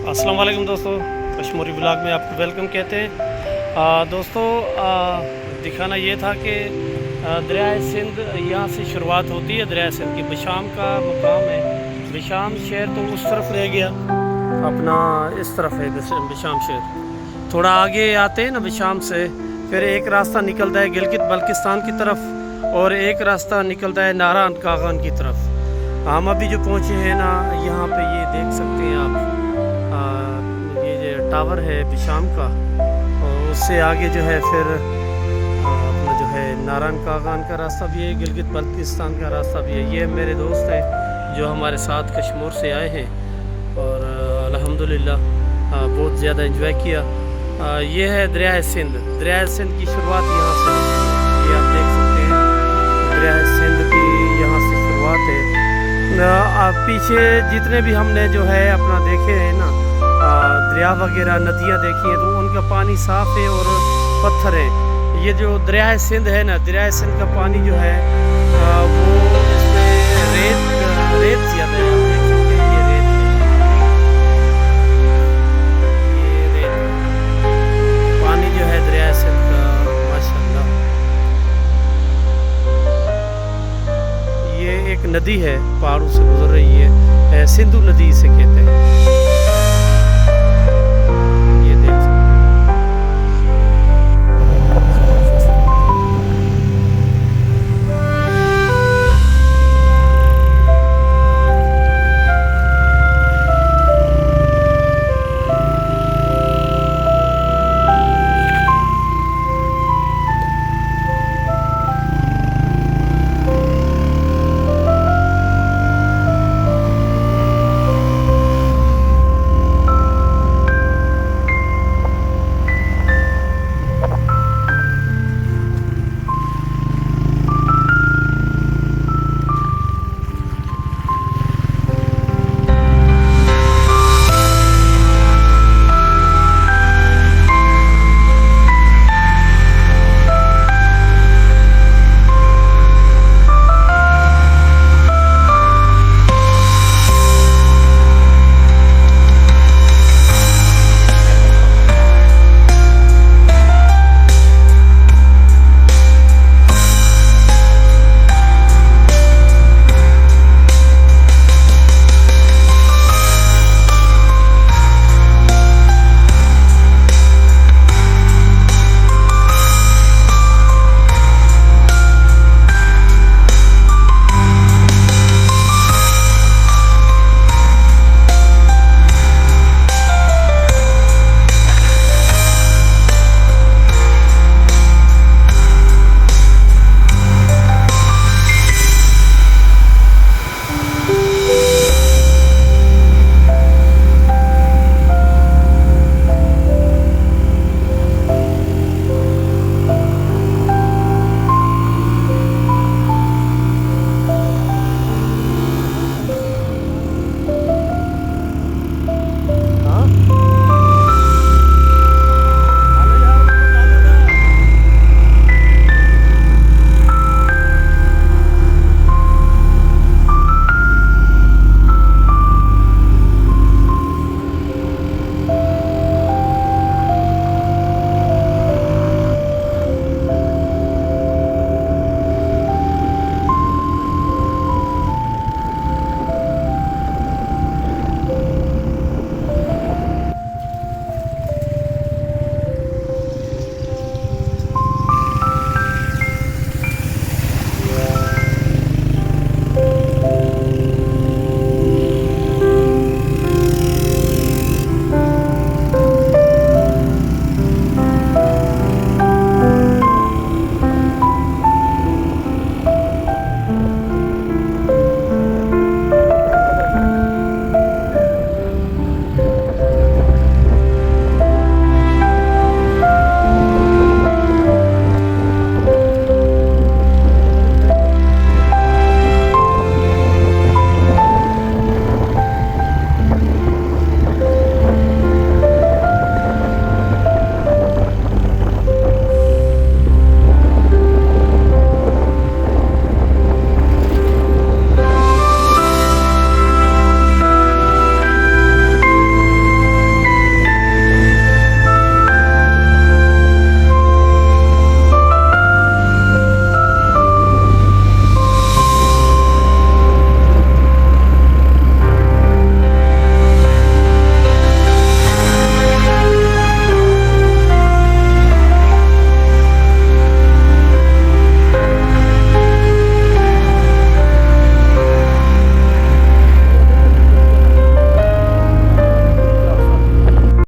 अस्सलाम वालेकुम दोस्तों, कश्मीरी ब्लॉग में आपको वेलकम कहते हैं। दोस्तों, दिखाना ये था कि दरियाए सिंध यहाँ से शुरुआत होती है। दरियाए सिंध की बिशाम का मकाम है। बिशाम शहर तो उस तरफ रह गया, अपना इस तरफ है बिशाम शहर। थोड़ा आगे आते हैं ना बिशाम से, फिर एक रास्ता निकलता है गिलगित बल्किस्तान की तरफ और एक रास्ता निकलता है नारायण कागान की तरफ। हम अभी जो पहुँचे हैं ना, यहाँ पे ये देख सकते हैं आप, ये जो टावर है बिशाम का, और उससे आगे जो है फिर अपना जो है नारायण कागान का रास्ता भी है, गिलगित बल्किस्तान का रास्ता भी है। ये मेरे दोस्त हैं जो हमारे साथ कश्मीर से आए हैं और अल्हम्दुलिल्लाह बहुत ज़्यादा एंजॉय किया। ये है दरियाए सिंध। दरियाए सिंध की शुरुआत यहाँ से होती है, ये आप देख सकते हैं। दरियाए सिंध की यहाँ से शुरुआत है। पीछे जितने भी हमने जो है अपना देखे हैं ना दरिया वगैरह नदियाँ देखी हैं, तो उनका पानी साफ़ है और पत्थर है। ये जो दरियाए सिंध है ना, दरियाए सिंध का पानी जो है वो इसमें रेत ज़्यादा है। आप देख सकते हैं ये रेत है, ये रेत पानी जो है दरियाए सिंध का, माशाल्लाह। ये एक नदी है, पहाड़ों से गुजर रही है, सिंधु नदी इसे कहते हैं।